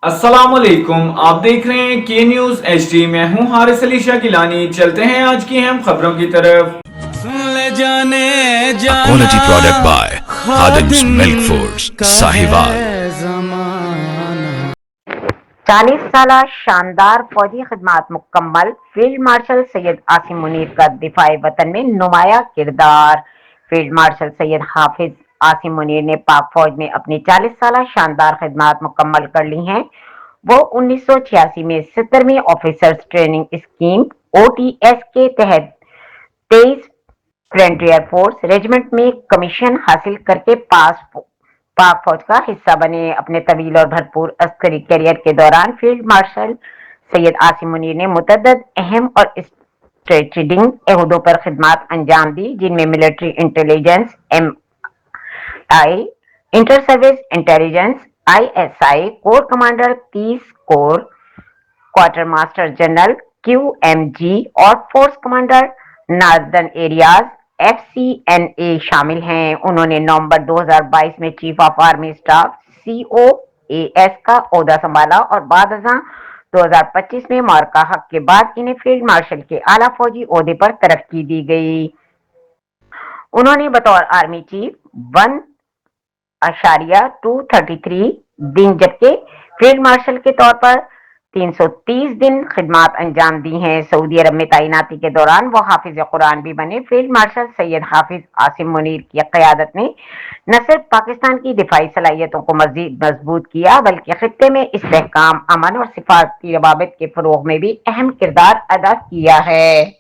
अस्सलाम वालेकुम, आप देख रहे हैं के न्यूज HD। मैं हूं हारिस अली शाह गिलानी। चलते हैं आज की अहम खबरों की तरफ। ले जाने A जाना quality product by Khadim's Milk Foods, Sahiwal। 40 साल शानदार फौजी खिदमत मुकम्मल फील्ड मार्शल सैयद आसिम मुनीर का दिफाए वतन में नुमाया किरदार। फील्ड मार्शल सैयद हाफिज आसिम मुनीर ने पाक फौज में अपनी 40 साल शानदार खिदमत मुकम्मल कर ली हैं। वो 1986 में 70वीं ऑफिसर्स ट्रेनिंग स्कीम OTS के तहत 23 फ्रंटियर फोर्स रेजिमेंट में कमीशन हासिल करके पाक फौज का हिस्सा बने। अपने तवील और भरपूर अस्करी करियर के दौरान फील्ड मार्शल सैयद आसिम मुनीर ने मुतअद्दिद अहम और स्ट्रेटेजिक अहदों पर खिदमत अंजाम दी, जिनमें military intelligence MI, inter service intelligence ISI, core commander 30 core, quarter master general QMG और force commander northern areas FCNA शामिल हैं। उन्होंने नवंबर 2022 में chief of army staff COAS का ओहदा संभाला और बाद 2025 में मार्का हक के बाद इन्हें फील्ड मार्शल के आला फौजी ओहदे पर तरक्की दी गई। उन्होंने बतौर आर्मी चीफ 1.233 दिन जबकि फील्ड मार्शल के तौर पर 330 दिन खिदमत अंजाम दी हैं। सऊदी अरब में तैनाती के दौरान वो हाफिज कुरान भी बने। फील्ड मार्शल सैयद हाफिज आसिम मुनीर की क़यादत ने न सिर्फ पाकिस्तान की दिफाई सलाहियतों को मजीद मजबूत किया, बल्कि खित्ते में इस्तेहकाम, अमन और सिफारती रवाबित के फरोग में भी अहम किरदार अदा किया है।